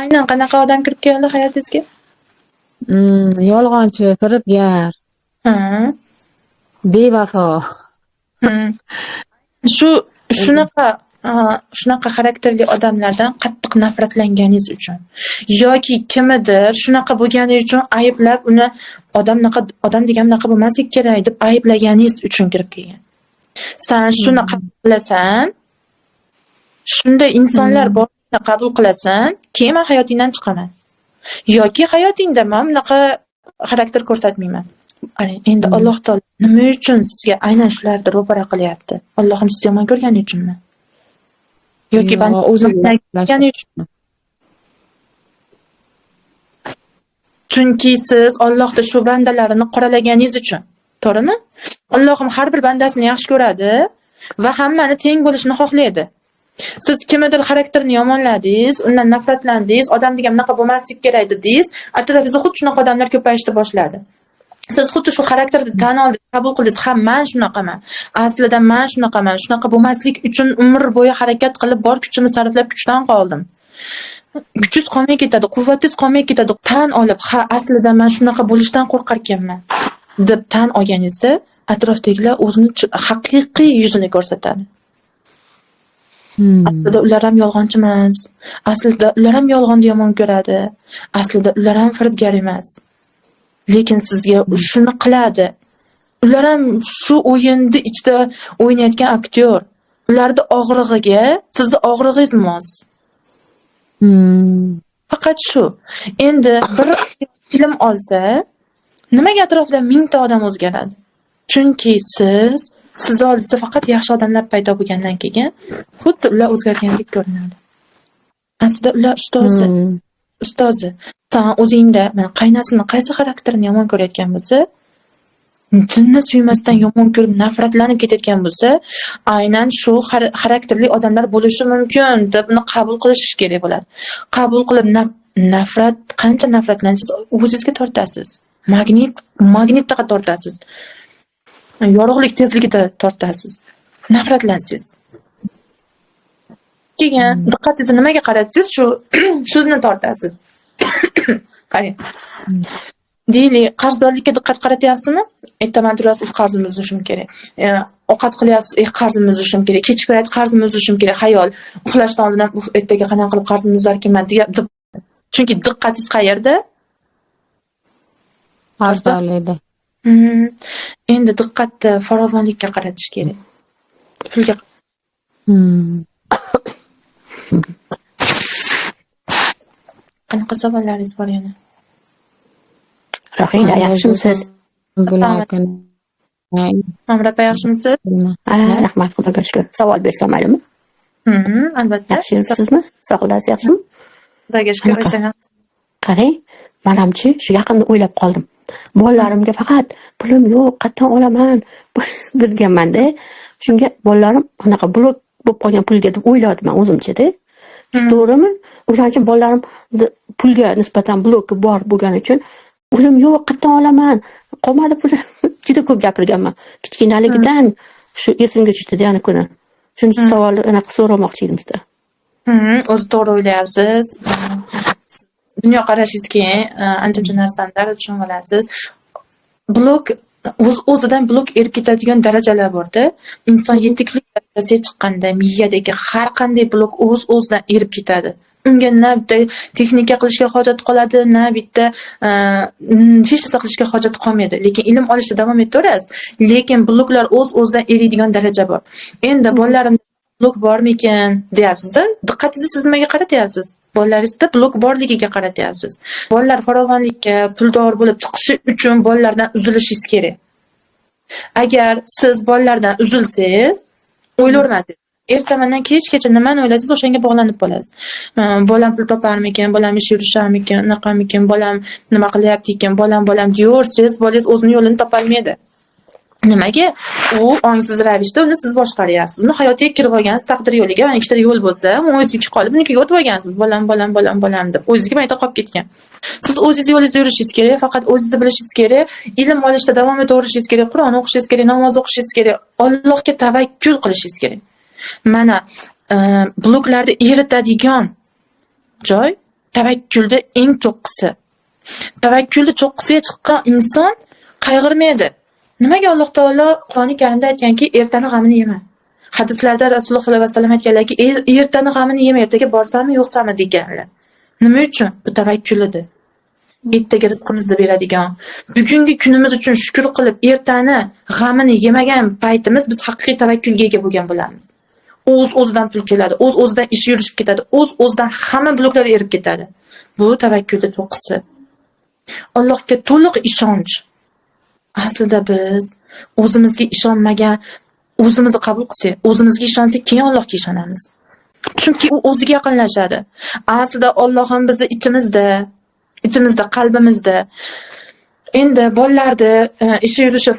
Aynan qanaqa odam kirib keldi hayotingizga? Yolg'onchi, firibgar, Ha. bevafo. Shunaqa shunaqa xarakterli odamlardan qattiq nafratlanganingiz uchun yoki kimnidir shunaqa bo'lgani uchun ayblab uni odam degan bunaqa bo'lmasligi kerak deb ayblaganingiz uchun kirib kelgan. Sen shuni qabul qilasan, shunday insonlar borligini qabul qilasan, keyin men hayotingdan chiqaman. Yoki hayotingda men bunaqa xarakter ko'rsatmayman. Endi Alloh taolo nima uchun sizga aynan shularni ro'para qilyapti? Allohim sizni yomon ko'rgani uchunmi? Yoki chunki siz Allohning shu bandalarini qoralaganingiz uchun. To'g'rimi? Allohim har bir bandasini yaxshi ko'radi va hammani teng bo'lishini xohlaydi. Siz kimnidir xarakterini yomonladingiz, undan nafratlandingiz, odam degan bunaqa bo'lmasligi kerak dedingiz, atrofingizda xuddi shunaqa odamlar ko'payishni boshladi. Siz xuddi shu xarakterni tan oldingiz, qabul qildingiz, ha, men shunaqaman. Aslida men shunaqaman. Shunaqa bo'lmaslik uchun umr bo'yi harakat qilib, bor kuchimni sarflab kuchdan qoldim. Kuchingiz qolmay ketadi, quvvatingiz qolmay ketadi. Tan olib, ha, aslida men shunaqa bo'lishdan qo'rqar ekanman deb tan olganingizda, atrofdagilar o'zini haqiqiy yuzini ko'rsatadi. Aslida ular ham yolg'onchi emas. Aslida ular ham yolg'onni yomon ko'radi. Aslida ular ham firibgar emas. Lekin sizga shuni qiladi. Ular ham shu o'yinni ichida o'ynayotgan aktyor. Ularning og'rig'iga sizni og'rig'ingiz mos. Faqat shu. Endi bir film olsa, nimaga atrofda 1000 ta odam o'zgaradi? Chunki siz oldingizda faqat yaxshi odamlar paydo bo'lgandan keyin xuddi ular o'zgargandek ko'rinadi. Aslida ular ustozi. Sen o'zingda mana qaynasini qaysi xarakterini yomon ko'rayotgan bo'lsa, jinni suymasdan yomon ko'rib nafratlanib ketayotgan bo'lsa, aynan shu xarakterli odamlar bo'lishi mumkin deb uni qabul qilish kerak bo'ladi. Qabul qilib nafrat qancha nafratlansangiz o'zingizga tortasiz. Magnitga tortasiz. Yorug'lik tezligida tortasiz. Nafratlansiz. Keyin diqqatingizni nimaga qaratsangiz, shuni tortasiz. Qarang. Deylik, qarzdorlikka diqqat qaratyapsizmi? Ertaman turasiz, qarzimni uzishim kerak. Ovqat qilyapsiz, qarzimni uzishim kerak. Kechki payt qarzimni uzishim kerak. Xayol, uxlashdan oldin ham ertaga qanaqa qilib qarzimni uzar ekanman deb. Chunki diqqatingiz qayerda? Qarzdorlikda. Endi diqqatni farovonlikka qaratish kerak. Pulga. Qanaqa savollaringiz bor yana? Rahila, yaxshimisiz? Amra opa, yaxshimisiz? Rahmat, Xudoga shukr. Savol bersam maylimi? Albatta. Yaxshimisizmi? Sog'lig'ingiz yaxshimi? Xudoga shukr aytsangiz. Qarang, manamchi shu yaqinda o'ylab qoldim. Bolalarimga faqat pulim yo'q, qatdan olaman deganman-da. Shunga bolalarim unaqa blok bo'lib qolgan pulga deb o'yladim men o'zimcha-da. Shu to'g'rimi? O'shaning uchun bolalarim pulga nisbatan bloki bor bo'lgani uchun pulim yo'q, qatdan olaman, qolmadi pulim. Juda ko'p gapirganman. Kichkinaligidan shu esimga tushdi yana kuni. Shuni savolni anaqa so'ramoqchi edim sizdan. O'zi to'g'ri o'ylayapsiz. Dunyoqarashingizga ancha narsalar tushunib olasiz. Blok o'zidan blok erib ketadigan darajalar bor-da. Inson yetuklik darajasiga chiqqanda miyadagi har qanday blok o'zidan erib ketadi. Unga na bitta texnika qilishga hojat qoladi, na bitta hech narsa qilishga hojat qolmaydi. Lekin ilm olishda davom etaverasiz. Lekin bloklar o'zidan eriydigan daraja bor. Endi bolalarim blok bormikan deyapsiz. Diqqatingizni siz nimaga qaratyapsiz? Bolalaringizda blok borligiga qaratyapsiz. Bolalar farovonlikka, puldor bo'lib chiqishi uchun bolalardan uzilishingiz kerak. Agar siz bolalardan uzilsangiz, o'ylavermasiz. Ertamandan kechgacha nimani o'ylaysiz, o'shanga bog'lanib qolasiz. Bolam pul toparmikan, bolam ish yurisharmikan, unaqamikan, bolam nima qilyapti ekan, bolam deyorsiz, bolangiz o'zini yo'lini topolmaydi. Nimaga? U ongsiz ravishda uni siz boshqaryapsiz. Uni hayotiga kirib olgansiz, taqdir yo'liga, mana ikkita yo'l bo'lsa, u o'ziga qolib, unikiga o'tib olgansiz. Bolam deb o'ziga mayta qolib ketgan. Siz o'zingiz yo'lingizda yurishingiz kerak, faqat o'zingizni bilishingiz kerak, ilm olishda davom etaverishingiz kerak, Qur'on o'qishingiz kerak, namoz o'qishingiz kerak, Allohga tavakkul qilishingiz kerak. Mana bloklarni eritadigan joy tavakkulda eng cho'qqisi. Tavakkulni cho'qqisiga chiqqan inson qayg'urmaydi. Nimaga Alloh taolo Qur'oni Karimda aytganki, ertani g'amini yema. Hadislarda Rasululloh sollallohu alayhi vasallam aytganlarki, ertani g'amini yema, ertaga borsami, yo'qsami deganlar. Nima uchun? Bu tavakkulidir. Ertaga rizqimizni beradigan, bugungi kunimiz uchun shukr qilib, ertani g'amini yemagan paytimiz biz haqiqiy tavakkulga ega bo'lgan bo'lamiz. O'z-o'zidan pul keladi, o'z-o'zidan ish yurishib ketadi, o'z-o'zidan hamma bloklar erib ketadi. Bu tavakkulda to'qqisi. Allohga to'liq ishonch. Aslida biz o'zimizga ishonmagan, o'zimizni qabul qilsak, o'zimizga ishonsak, keyin Allohga ishonamiz. Chunki u o'ziga yaqinlashadi. Aslida Alloh ham bizni ichimizda, qalbimizda. Endi bolalarni ishi yurishi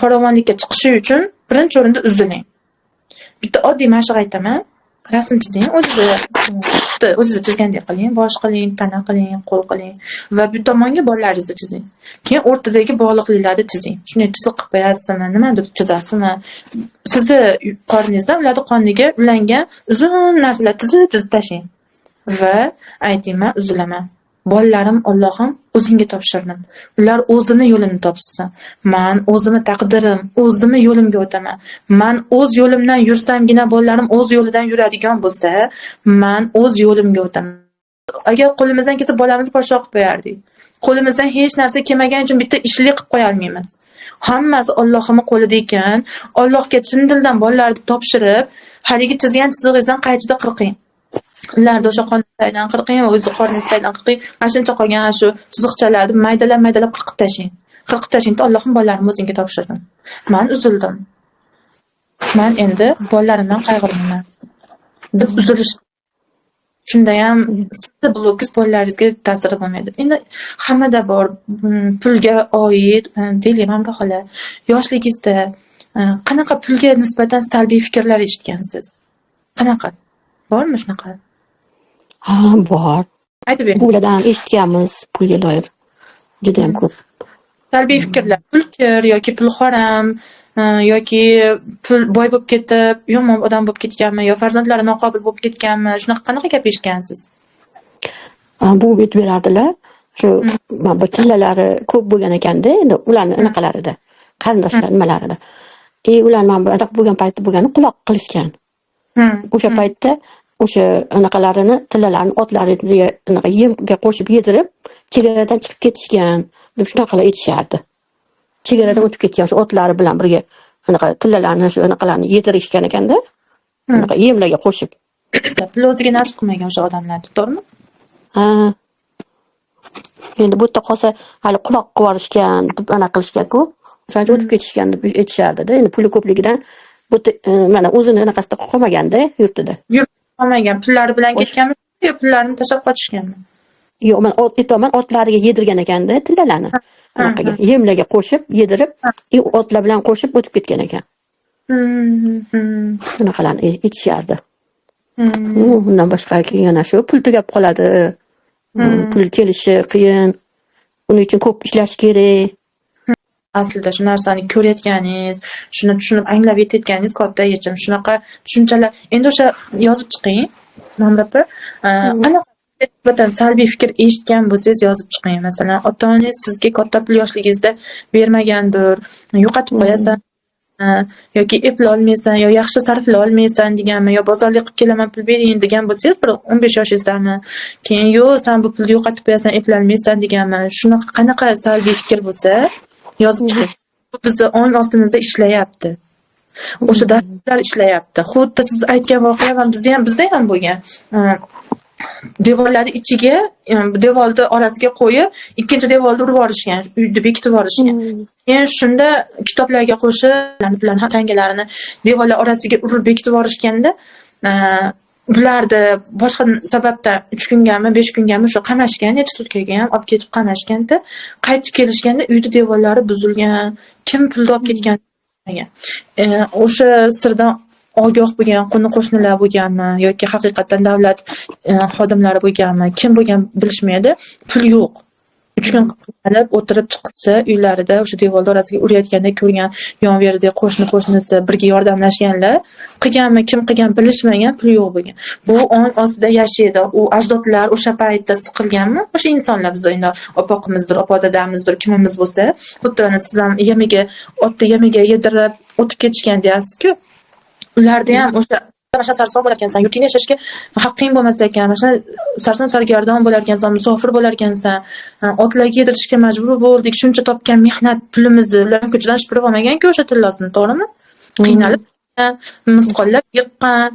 farovonlikka chiqishi uchun birinchi o'rinda uziling. Bitta oddiy mashq aytaman. Rasm chizing, o'zingiz chizgandek qiling, bosh qiling, tana qiling, qo'l qiling va bu tomonga bolalaringizni chizing. Keyin o'rtadagi bog'liqliklarni chizing. Shunday chiziq qilib qo'yasizmi, nimadir chizasizmi? Sizni qorningizda ularning qoniga ulangan uzun narsalar chizib tashlang va ayting, men uzilaman. Bolalarim Allohim o'zingga topshirdim. Ular o'zini yo'lini topsin. Men o'zimni taqdirim, o'zimni yo'limga o'taman. Men o'z yo'limdan yursamgina bolalarim o'z yo'lidan yuradigan bo'lsa, men o'z yo'limga o'taman. Agar qo'limizdan kelsa bolamizni podsho qilib qo'yardik. Qo'limizdan hech narsa kelmagan uchun bitta ishlik qilib qo'ya olmaymiz. Hammasi Allohning qo'lida ekan, Allohga chin dildan bolalarni topshirib, haligi chizgan chizig'ingizdan qaychida qirqing. Ularda o'sha qorningizdan qirqing va o'zi qorningizdan qirqing. Ashuncha qolgan shu chiziqchalarni maydalab qirqib tashlang. Qirqib tashingda Allohim bolalarimni o'zingga topshirdim. Men uzildim. Men endi bolalarimdan qayg'urmayman. deb uzilish. Shunda ham sizni blogingiz bolalaringizga ta'siri bo'lmaydi. Endi hammada bor pulga oid deyman xola. Yoshligingizda qanaqa pulga nisbatan salbiy fikrlar eshitgansiz? Qanaqa? Bormi shunaqa? Ha, bor. Aytib bering. Bulardan eshitganmiz pulga doir. Juda ham ko'p. Salbiy fikrlar, pulkir yoki pul harom yoki pul boy bo'lib ketib, yomon odam bo'lib ketganmi, yo farzandlari noqobil bo'lib ketganmi? Shunaqa qanaqa gap eshitgansiz? Bu bet berardilar. Shu bu tillalari ko'p bo'lgan ekanda, endi ularni anaqalarida, qarindoshlar nimalarida. Ular men bu anaqa bo'lgan paytda bo'lgani quloq qilishgan. O'sha paytda o'sha anaqalarini, tillalarni otlariga anaqa yemga qo'shib yedirib, chegaradan chiqib ketishgan deb shunaqalar aytishardi. Chegaradan o'tib ketgan shu otlari bilan birga anaqa tillalarni shu anaqalarni yedirishgan ekanda, anaqa yemlarga qo'shib. Pul o'ziga nasib qilmagan o'sha odamlarni, to'g'rimi? Ha. Endi bu yerda qolsa hali quloq qilib yuborishgan deb anaqa qilishgan-ku. O'shancha o'tib ketishgan deb aytishardi-da. Endi puli ko'pligidan bu mana o'zini anaqasida qolmaganda yurtida. Qolmagan pullari bilan ketganmi yo pullarini tashlab qochishganmi? Yo'q, men aytaman otlariga yedirgan ekanda tillalarni. Anaqaga yemlarga qo'shib, yedirib, otlar bilan qo'shib o'tib ketgan ekan. Anaqalarni aytishardi. Undan boshqa yana shu pul tugab qoladi. Pul kelishi qiyin. Uning uchun ko'p ishlash kerak. Aslida shu narsani ko'rayotganingiz, shuni tushunib anglab yetayotganingiz katta yechim. Shunaqa tushunchalar. Endi o'sha yozib chiqing. Nomlab, nisbatan salbiy fikr eshitgan bo'lsangiz yozib chiqing. Masalan, ota-onangiz sizga katta pul yoshligingizda bermagandir, yo'qotib qo'yasan, yoki eplay olmaysan, yo yaxshi sarflay olmaysan deganmi, yo bozorlik qilib kelaman pul bering degan bo'lsangiz, bir 15 yoshingizdami, keyin yo'q, sen bu pulni yo'qotib qo'yasan, eplay olmaysan deganmi, shunaqa qanaqa salbiy fikr bo'lsa yozib chiqing. Bu bizni ong ostimizda ishlayapti. O'sha darslar ishlayapti. Xuddi siz aytgan voqea ham bizda ham bo'lgan. Devorlarni ichiga, devorni orasiga qo'yib, ikkinchi devorni urib yorishgan, uyni bekitib yorishgan. Keyin shunda kitoblarga qo'shib, ularning tangalarini devorlar orasiga urib bekitib yorishganda, bularni boshqa sababdan 3 kungami, 5 kungami shu qamashgan, necha sutkaga ham olib ketib qamashganda, qaytib kelishganda uyni devorlari buzilgan, kim pulni olib ketgan degan. O'sha sirdan ogoh bo'lgan qo'ni-qo'shnilar bo'lganmi yoki haqiqatan davlat xodimlari bo'lganmi, kim bo'lgan bilishmaydi, pul yo'q. 3 kun qiynalib o'tirib chiqsa, uylarida o'sha devorlar orasiga urayotganda ko'rgan yon-veridagi qo'shnisi birga yordamlashganlar, qilganmi, kim qilgan bilishmagan, pul yo'q bo'lgan. Bu ong ostida yashaydi. U ajdodlar o'sha paytda siqilganmi? O'sha insonlar biz endi opoqimizdir, opa dadamizdir, kimimiz bo'lsa, xuddi ana siz ham otni yemiga yedirib o'tib ketishgan deyapsiz-ku. Ularda ham o'sha mana sarson bo'lar ekansan, yurtingda yashashga haqqing bo'lmasa ekan, mana sarson sargardon bo'lar ekansan, musofir bo'lar ekansan, otlarga yedirishga majbur bo'ldik, shuncha topgan mehnat pulimizni ular ham ko'chadan shipirib olmagan-ku o'sha tillosini, to'g'rimi? Qiynalib, misqollab yiqqan,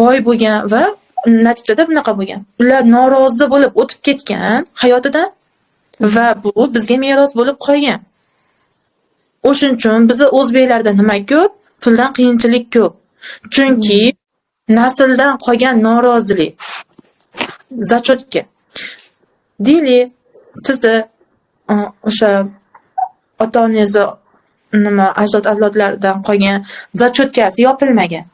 boy bo'lgan va natijada bunaqa bo'lgan. Ular norozi bo'lib o'tib ketgan hayotidan va bu bizga meros bo'lib qolgan. O'shuning uchun bizni o'zbeklarda nima ko'p? Puldan qiyinchilik ko'p. Chunki nasldan qolgan norozilik. Zachotka. Deyli, sizni o'sha ota-onangizni ajdod-avlodlardan qolgan zachotkasi yopilmagan.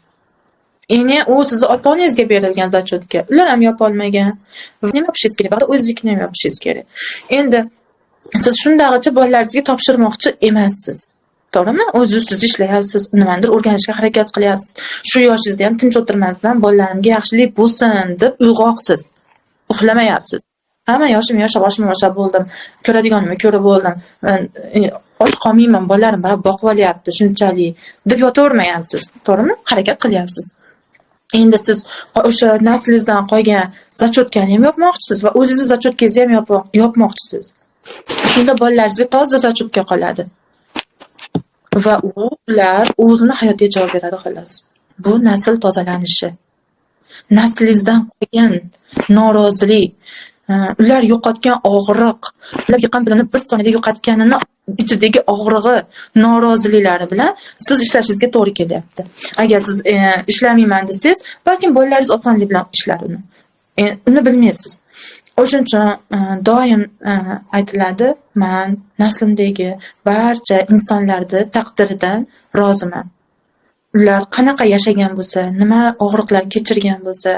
Endi u sizni ota-onangizga berilgan zachotka. Ular ham yopolmagan. Nima yopishingiz kerak? Faqat o'zingiznikini ham yopishingiz kerak. Endi siz shundag'icha bolalaringizga topshirmoqchi emassiz. To'g'rimi? O'zingiz ishlayapsiz, nimadir o'rganishga harakat qilyapsiz. Shu yoshingizda ham tinch o'tirmasdan bolalarimga yaxshilik bo'lsin deb uyg'oqsiz. Uxlamayapsiz. Hamma yoshim yashab bo'ldim. Ko'radiganimni ko'rib bo'ldim. Och qolmayman, bolalarim boqib olyapti shunchalik deb yotavermayapsiz. To'g'rimi? Harakat qilyapsiz. Endi siz o'sha naslingizdan qolgan zachotkani ham yopmoqchisiz va o'zingizni zachotkangizni ham yopmoqchisiz. Shunda bolalaringizga toza zachotka qoladi. Va ular o'zini hayotiga javob beradi xolos. Bu nasl tozalanishi. Naslingizdan qolgan norozilik, ular yo'qotgan og'riq, ular yiqqan pulini bir soniyada yo'qotganini ichidagi og'rig'i, noroziliklari bilan siz ishlashingizga to'g'ri kelyapti. Agar siz ishlamayman desangiz, balkim bolalaringiz osonlik bilan ishlar uni. Uni bilmaysiz. O'shuning uchun doim aytiladi, men naslimdagi barcha insonlarning taqdiridan roziman. Ular qanaqa yashagan bo'lsa, nima og'riqlar kechirgan bo'lsa,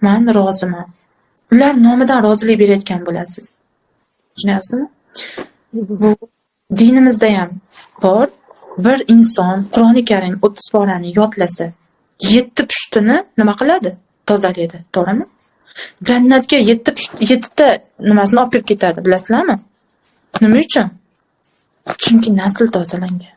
men roziman. Ular nomidan rozilik berayotgan bo'lasiz. Tushunyapsizmi? Bu dinimizda ham bor. Bir inson Qur'oni Karim 30 porani yodlasa, 7 pushtini nima qiladi? Tozalaydi, to'g'rimi? Jannatga 7 ta nimasini olib kirib ketadi, bilasizlarmi? Nima uchun? Chunki nasl tozalangan.